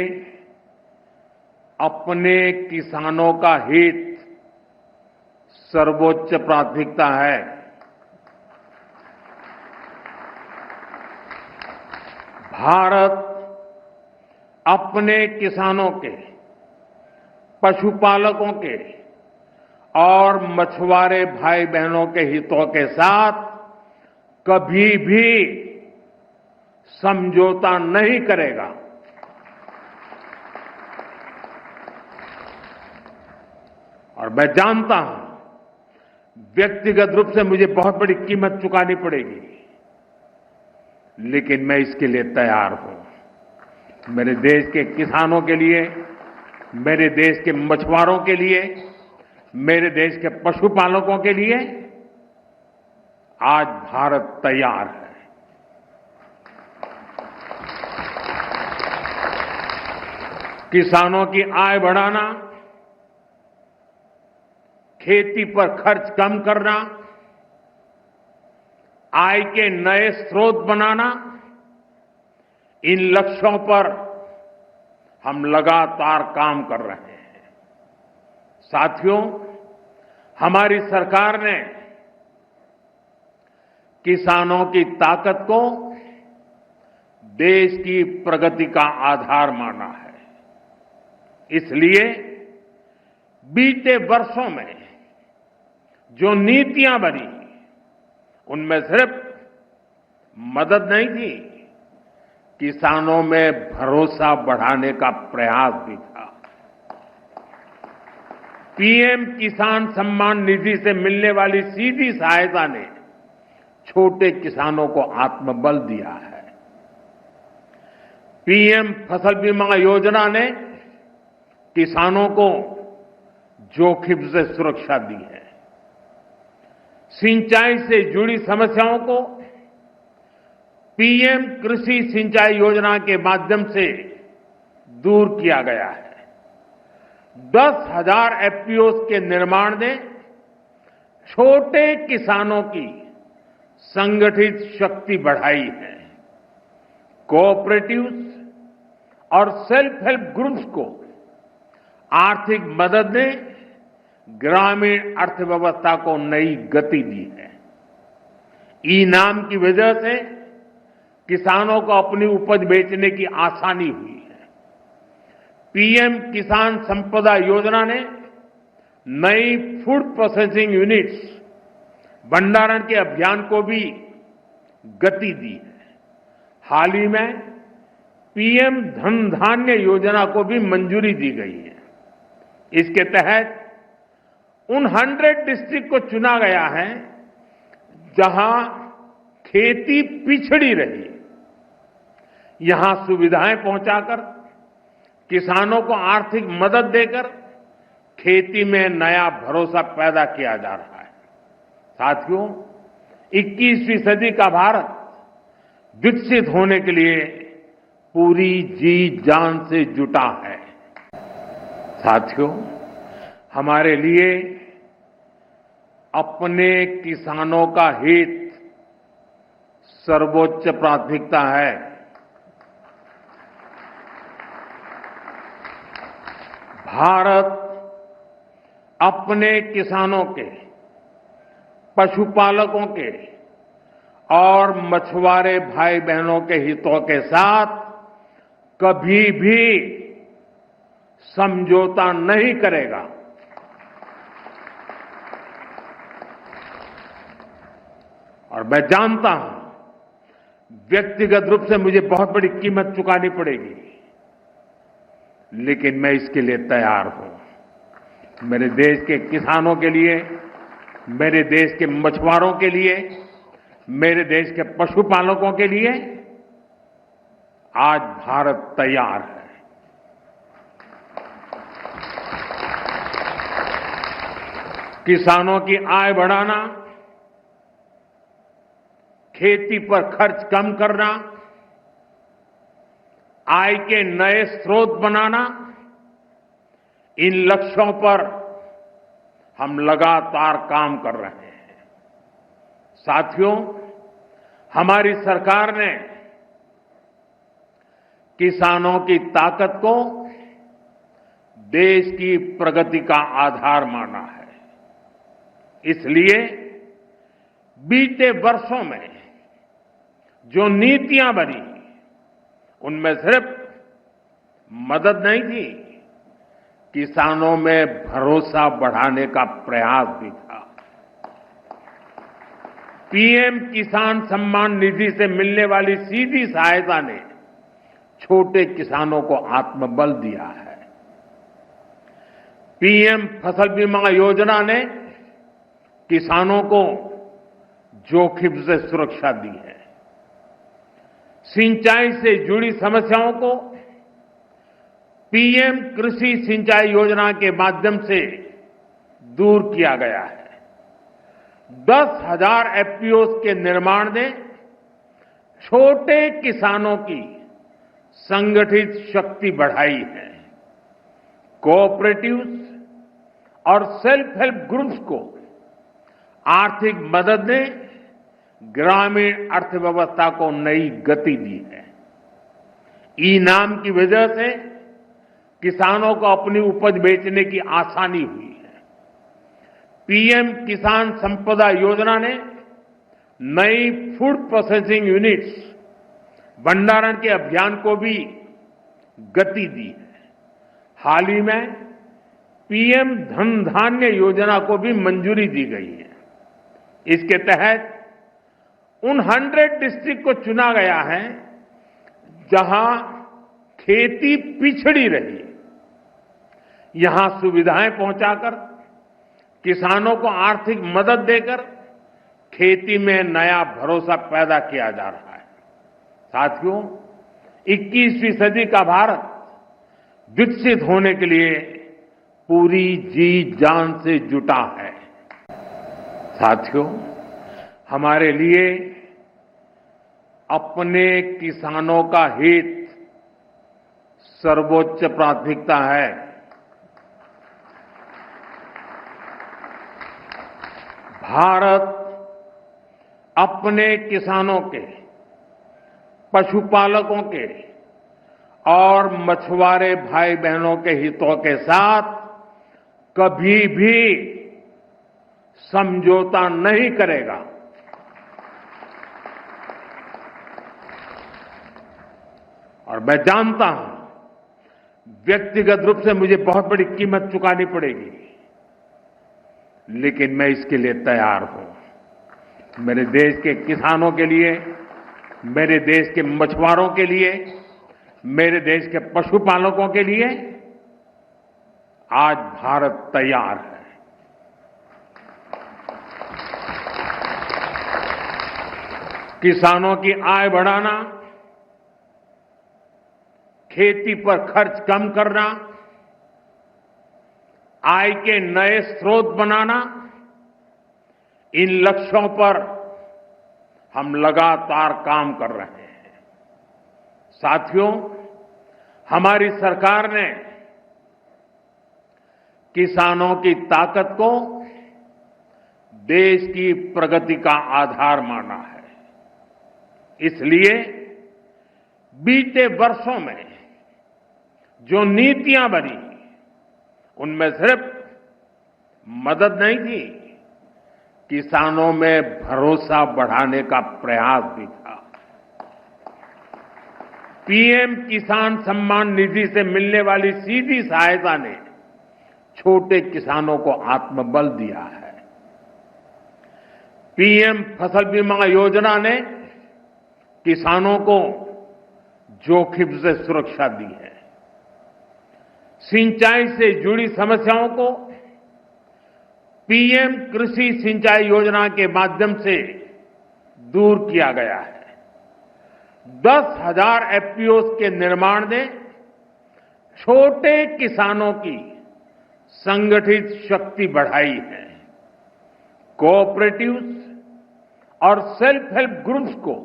अपने किसानों का हित सर्वोच्च प्राथमिकता है। भारत अपने किसानों के, पशुपालकों के और मछुआरे भाई बहनों के हितों के साथ कभी भी समझौता नहीं करेगा। और मैं जानता हूं व्यक्तिगत रूप से मुझे बहुत बड़ी कीमत चुकानी पड़ेगी, लेकिन मैं इसके लिए तैयार हूं। मेरे देश के किसानों के लिए, मेरे देश के मछुआरों के लिए, मेरे देश के पशुपालकों के लिए आज भारत तैयार है। किसानों की आय बढ़ाना, खेती पर खर्च कम करना, आय के नए स्रोत बनाना, इन लक्ष्यों पर हम लगातार काम कर रहे हैं। साथियों, हमारी सरकार ने किसानों की ताकत को देश की प्रगति का आधार माना है। इसलिए बीते वर्षों में जो नीतियां बनी, उनमें सिर्फ मदद नहीं थी, किसानों में भरोसा बढ़ाने का प्रयास भी था। पीएम किसान सम्मान निधि से मिलने वाली सीधी सहायता ने छोटे किसानों को आत्मबल दिया है। पीएम फसल बीमा योजना ने किसानों को जोखिम से सुरक्षा दी है। सिंचाई से जुड़ी समस्याओं को पीएम कृषि सिंचाई योजना के माध्यम से दूर किया गया है। 10,000 एफपीओ के निर्माण ने छोटे किसानों की संगठित शक्ति बढ़ाई है। कोऑपरेटिव्स और सेल्फ हेल्प ग्रुप्स को आर्थिक मदद ने ग्रामीण अर्थव्यवस्था को नई गति दी है। ई-नाम की वजह से किसानों को अपनी उपज बेचने की आसानी हुई है। पीएम किसान संपदा योजना ने नई फूड प्रोसेसिंग यूनिट्स, भंडारण के अभियान को भी गति दी है। हाल ही में पीएम धन धान्य योजना को भी मंजूरी दी गई है। इसके तहत उन 100 डिस्ट्रिक्ट को चुना गया है जहां खेती पिछड़ी रही। यहां सुविधाएं पहुंचाकर, किसानों को आर्थिक मदद देकर खेती में नया भरोसा पैदा किया जा रहा है। साथियों, 21वीं सदी का भारत विकसित होने के लिए पूरी जी जान से जुटा है। साथियों, हमारे लिए अपने किसानों का हित सर्वोच्च प्राथमिकता है। भारत अपने किसानों के, पशुपालकों के और मछुआरे भाई बहनों के हितों के साथ कभी भी समझौता नहीं करेगा। और मैं जानता हूं व्यक्तिगत रूप से मुझे बहुत बड़ी कीमत चुकानी पड़ेगी, लेकिन मैं इसके लिए तैयार हूं। मेरे देश के किसानों के लिए, मेरे देश के मछुआरों के लिए, मेरे देश के पशुपालकों के लिए आज भारत तैयार है। किसानों की आय बढ़ाना, खेती पर खर्च कम करना, आय के नए स्रोत बनाना, इन लक्ष्यों पर हम लगातार काम कर रहे हैं। साथियों, हमारी सरकार ने किसानों की ताकत को देश की प्रगति का आधार माना है। इसलिए बीते वर्षों में जो नीतियां बनी, उनमें सिर्फ मदद नहीं थी, किसानों में भरोसा बढ़ाने का प्रयास भी था। पीएम किसान सम्मान निधि से मिलने वाली सीधी सहायता ने छोटे किसानों को आत्मबल दिया है। पीएम फसल बीमा योजना ने किसानों को जोखिम से सुरक्षा दी है। सिंचाई से जुड़ी समस्याओं को पीएम कृषि सिंचाई योजना के माध्यम से दूर किया गया है। 10,000 एफपीओस के निर्माण ने छोटे किसानों की संगठित शक्ति बढ़ाई है। कोऑपरेटिव्स और सेल्फ हेल्प ग्रुप्स को आर्थिक मदद ने ग्रामीण अर्थव्यवस्था को नई गति दी है। ई नाम की वजह से किसानों को अपनी उपज बेचने की आसानी हुई है। पीएम किसान संपदा योजना ने नई फूड प्रोसेसिंग यूनिट्स भंडारण के अभियान को भी गति दी है। हाल ही में पीएम धन धान्य योजना को भी मंजूरी दी गई है। इसके तहत उन 100 डिस्ट्रिक्ट को चुना गया है जहां खेती पिछड़ी रही। यहां सुविधाएं पहुंचाकर किसानों को आर्थिक मदद देकर खेती में नया भरोसा पैदा किया जा रहा है। साथियों, 21वीं सदी का भारत विकसित होने के लिए पूरी जी जान से जुटा है। साथियों, हमारे लिए अपने किसानों का हित सर्वोच्च प्राथमिकता है। भारत अपने किसानों के, पशुपालकों के और मछुआरे भाई बहनों के हितों के साथ कभी भी समझौता नहीं करेगा। और मैं जानता हूं व्यक्तिगत रूप से मुझे बहुत बड़ी कीमत चुकानी पड़ेगी, लेकिन मैं इसके लिए तैयार हूं। मेरे देश के किसानों के लिए, मेरे देश के मछुआरों के लिए, मेरे देश के पशुपालकों के लिए आज भारत तैयार है। किसानों की आय बढ़ाना, खेती पर खर्च कम करना, आय के नए स्रोत बनाना, इन लक्ष्यों पर हम लगातार काम कर रहे हैं। साथियों, हमारी सरकार ने किसानों की ताकत को देश की प्रगति का आधार माना है। इसलिए बीते वर्षों में जो नीतियां बनी, उनमें सिर्फ मदद नहीं थी, किसानों में भरोसा बढ़ाने का प्रयास भी था। पीएम किसान सम्मान निधि से मिलने वाली सीधी सहायता ने छोटे किसानों को आत्मबल दिया है। पीएम फसल बीमा योजना ने किसानों को जोखिम से सुरक्षा दी है। सिंचाई से जुड़ी समस्याओं को पीएम कृषि सिंचाई योजना के माध्यम से दूर किया गया है। 10,000 एफपीओस के निर्माण ने छोटे किसानों की संगठित शक्ति बढ़ाई है। कोऑपरेटिव्स और सेल्फ हेल्प ग्रुप्स को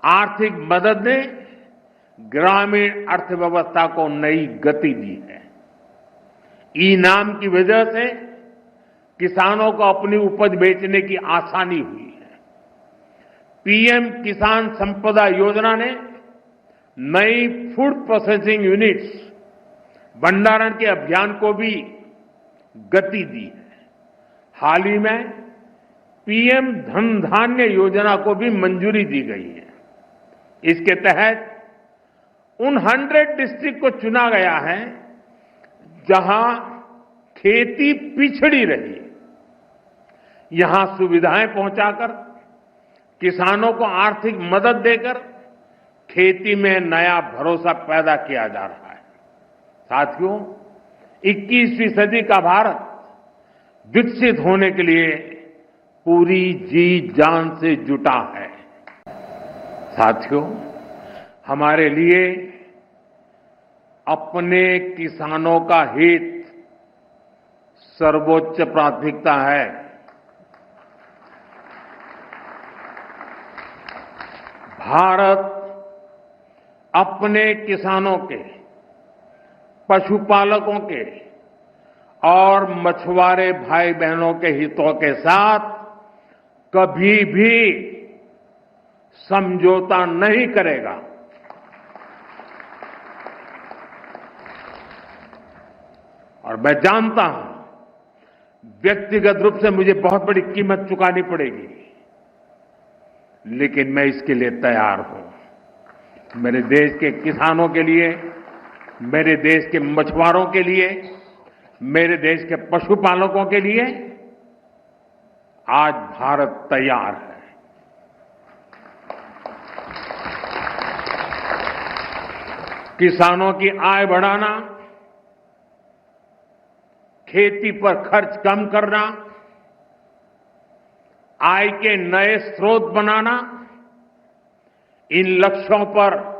आर्थिक मदद ने ग्रामीण अर्थव्यवस्था को नई गति दी है। ई नाम की वजह से किसानों को अपनी उपज बेचने की आसानी हुई है। पीएम किसान संपदा योजना ने नई फूड प्रोसेसिंग यूनिट्स भंडारण के अभियान को भी गति दी है। हाल ही में पीएम धन धान्य योजना को भी मंजूरी दी गई है। इसके तहत उन 100 डिस्ट्रिक्ट को चुना गया है जहां खेती पिछड़ी रही, यहां सुविधाएं पहुंचाकर, किसानों को आर्थिक मदद देकर खेती में नया भरोसा पैदा किया जा रहा है। साथियों, 21वीं सदी का भारत विकसित होने के लिए पूरी जी जान से जुटा है। साथियों, हमारे लिए अपने किसानों का हित सर्वोच्च प्राथमिकता है। भारत अपने किसानों के, पशुपालकों के और मछुआरे भाई बहनों के हितों के साथ कभी भी समझौता नहीं करेगा। और मैं जानता हूं, व्यक्तिगत रूप से मुझे बहुत बड़ी कीमत चुकानी पड़ेगी, लेकिन मैं इसके लिए तैयार हूं। मेरे देश के किसानों के लिए, मेरे देश के मछुआरों के लिए, मेरे देश के पशुपालकों के लिए आज भारत तैयार है। किसानों की आय बढ़ाना, खेती पर खर्च कम करना, आय के नए स्रोत बनाना, इन लक्ष्यों पर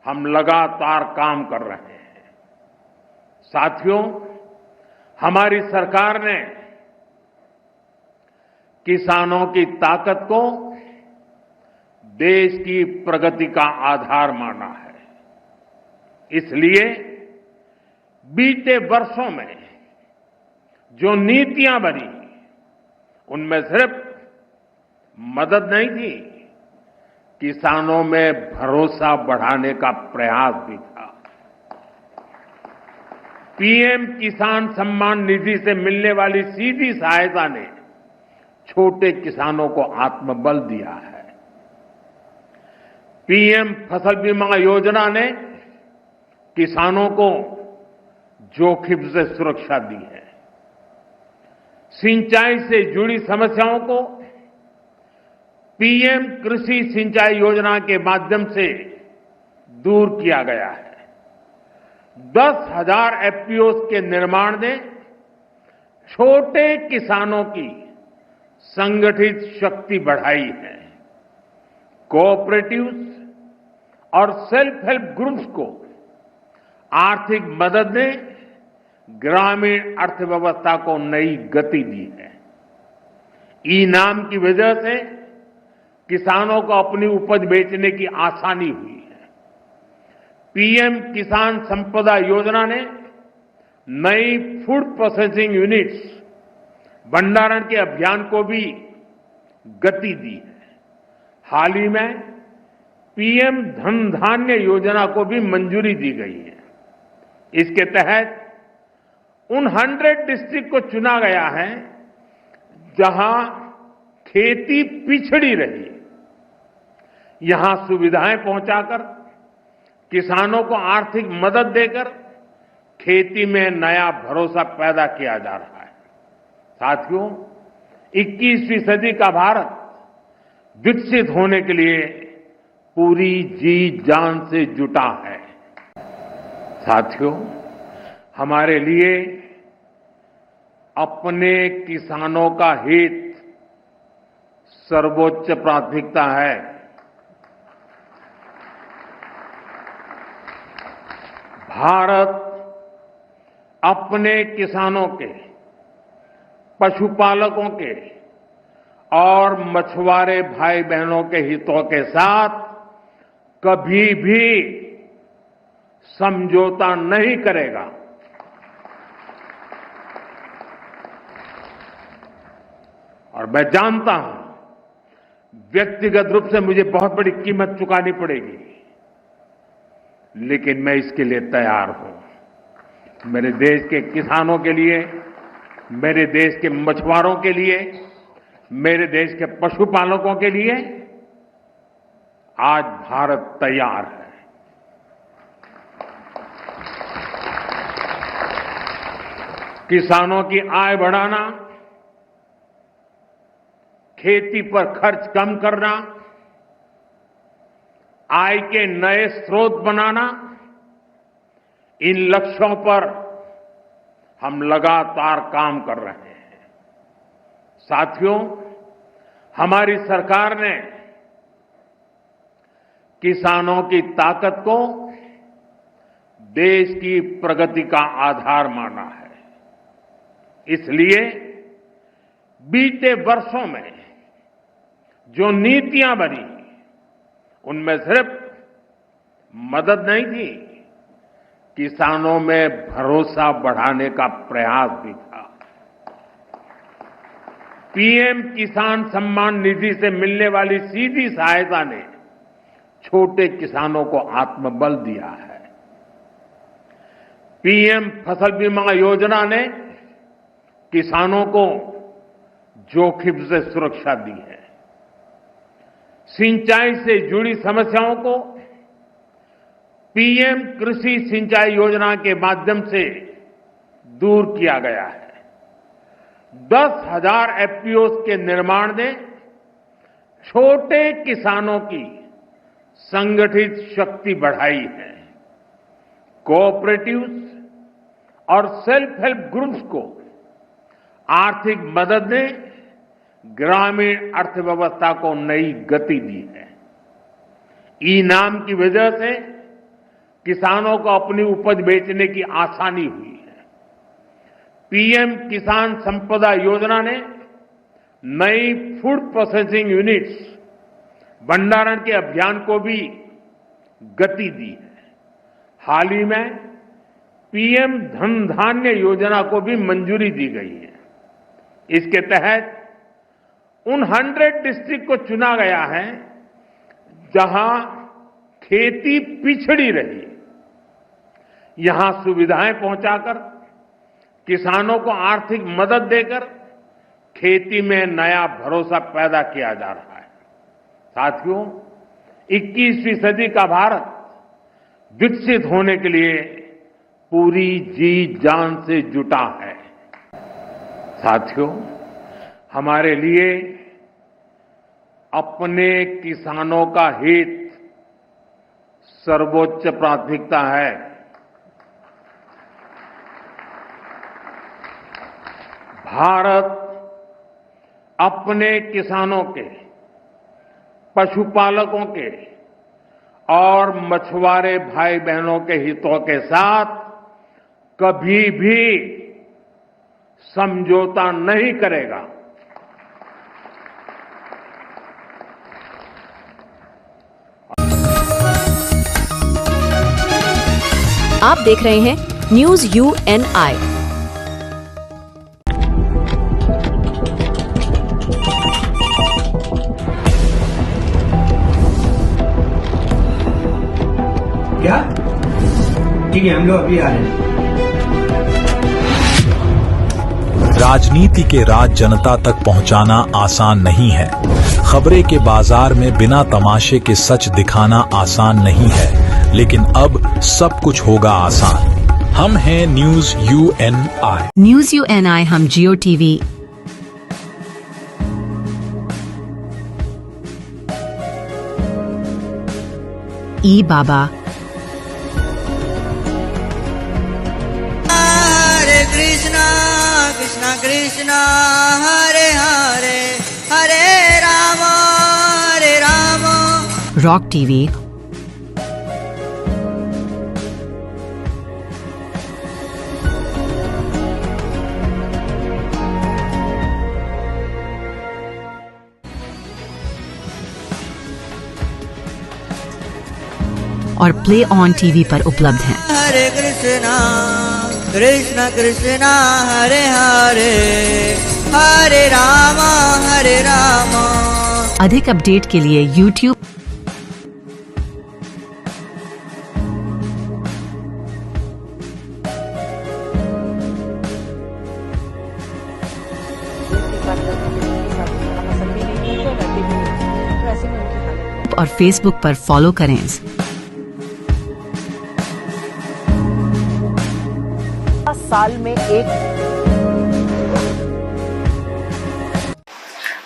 हम लगातार काम कर रहे हैं। साथियों, हमारी सरकार ने किसानों की ताकत को देश की प्रगति का आधार माना है। इसलिए बीते वर्षों में जो नीतियां बनी, उनमें सिर्फ मदद नहीं थी, किसानों में भरोसा बढ़ाने का प्रयास भी था। पीएम किसान सम्मान निधि से मिलने वाली सीधी सहायता ने छोटे किसानों को आत्मबल दिया है। पीएम फसल बीमा योजना ने किसानों को जोखिम से सुरक्षा दी है। सिंचाई से जुड़ी समस्याओं को पीएम कृषि सिंचाई योजना के माध्यम से दूर किया गया है। 10,000 एफपीओस के निर्माण ने छोटे किसानों की संगठित शक्ति बढ़ाई है। कोऑपरेटिव्स और सेल्फ हेल्प ग्रुप्स को आर्थिक मदद ने ग्रामीण अर्थव्यवस्था को नई गति दी है। ई-नाम की वजह से किसानों को अपनी उपज बेचने की आसानी हुई है। पीएम किसान संपदा योजना ने नई फूड प्रोसेसिंग यूनिट्स, भंडारण के अभियान को भी गति दी है। हाल ही में पीएम धन धान्य योजना को भी मंजूरी दी गई है। इसके तहत उन 100 डिस्ट्रिक्ट को चुना गया है जहां खेती पिछड़ी रही, यहां सुविधाएं पहुंचाकर, किसानों को आर्थिक मदद देकर खेती में नया भरोसा पैदा किया जा रहा है। साथियों, 21वीं सदी का भारत विकसित होने के लिए पूरी जी जान से जुटा है। साथियों, हमारे लिए अपने किसानों का हित सर्वोच्च प्राथमिकता है। भारत अपने किसानों के, पशुपालकों के और मछुआरे भाई बहनों के हितों के साथ कभी भी समझौता नहीं करेगा। और मैं जानता हूं, व्यक्तिगत रूप से मुझे बहुत बड़ी कीमत चुकानी पड़ेगी, लेकिन मैं इसके लिए तैयार हूं। मेरे देश के किसानों के लिए, मेरे देश के मछुआरों के लिए, मेरे देश के पशुपालकों के लिए आज भारत तैयार है। किसानों की आय बढ़ाना, खेती पर खर्च कम करना, आय के नए स्रोत बनाना, इन लक्ष्यों पर हम लगातार काम कर रहे हैं। साथियों, हमारी सरकार ने किसानों की ताकत को देश की प्रगति का आधार माना है। इसलिए बीते वर्षों में जो नीतियां बनी, उनमें सिर्फ मदद नहीं थी, किसानों में भरोसा बढ़ाने का प्रयास भी था। पीएम किसान सम्मान निधि से मिलने वाली सीधी सहायता ने छोटे किसानों को आत्मबल दिया है। पीएम फसल बीमा योजना ने किसानों को जोखिम से सुरक्षा दी है। सिंचाई से जुड़ी समस्याओं को पीएम कृषि सिंचाई योजना के माध्यम से दूर किया गया है। 10,000 एफपीओs के निर्माण ने छोटे किसानों की संगठित शक्ति बढ़ाई है। कोऑपरेटिव्स और सेल्फ हेल्प ग्रुप्स को आर्थिक मदद ने ग्रामीण अर्थव्यवस्था को नई गति दी है। ई-नाम की वजह से किसानों को अपनी उपज बेचने की आसानी हुई है। पीएम किसान संपदा योजना ने नई फूड प्रोसेसिंग यूनिट्स, भंडारण के अभियान को भी गति दी है। हाल ही में पीएम धन धान्य योजना को भी मंजूरी दी गई है। इसके तहत उन 100 डिस्ट्रिक्ट को चुना गया है जहां खेती पिछड़ी रही। यहां सुविधाएं पहुंचाकर, किसानों को आर्थिक मदद देकर खेती में नया भरोसा पैदा किया जा रहा है। साथियों, 21वीं सदी का भारत विकसित होने के लिए पूरी जी जान से जुटा है। साथियों, हमारे लिए अपने किसानों का हित सर्वोच्च प्राथमिकता है। भारत अपने किसानों के, पशुपालकों के और मछुआरे भाई बहनों के हितों के साथ कभी भी समझौता नहीं करेगा। आप देख रहे हैं न्यूज UNI। क्या? ठीक है, हम लोग अभी आ रहे हैं। राजनीति के राज जनता तक पहुंचाना आसान नहीं है। खबरें के बाजार में बिना तमाशे के सच दिखाना आसान नहीं है, लेकिन अब सब कुछ होगा आसान। हम हैं न्यूज UNI। न्यूज UNI हम जियो टीवी, ई बाबा, हरे कृष्णा कृष्णा कृष्णा हरे हरे, हरे राम रॉक टीवी, और प्ले ऑन टीवी पर उपलब्ध हैं। हरे कृष्णा कृष्णा कृष्णा हरे हरे, हरे राम हरे राम। अधिक अपडेट के लिए YouTube और Facebook पर फॉलो करें। साल में एक।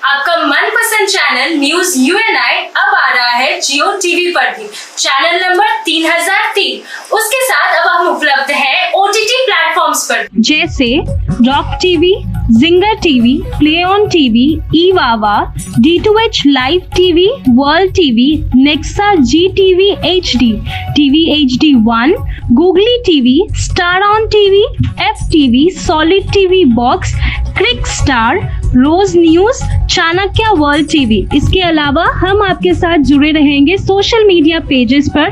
आपका मनपसंद चैनल न्यूज यूएनआई अब आ रहा है जियो टीवी पर भी। Channel number 3003। उसके साथ अब हम उपलब्ध हैं ओटीटी प्लेटफॉर्म्स पर जैसे Rock TV, Jinger TV, Play On TV, ईवावा, D2H live TV, World TV, Nexa Zee TV HD, TV HD1, Googly TV, Star On TV, FTV, Solid TV Box, Crick Star, Rose News, Chanakya World TV. इसके अलावा हम आपके साथ जुड़े रहेंगे सोशल मीडिया पेजेस पर,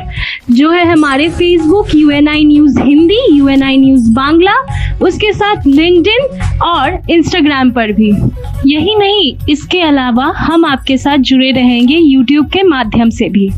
जो है हमारे Facebook UNI news Hindi, UNI news Bangla, उसके साथ लिंक्डइन और इंस्टाग्राम पर भी। यही नहीं, इसके अलावा हम आपके साथ जुड़े रहेंगे यूट्यूब के माध्यम से भी।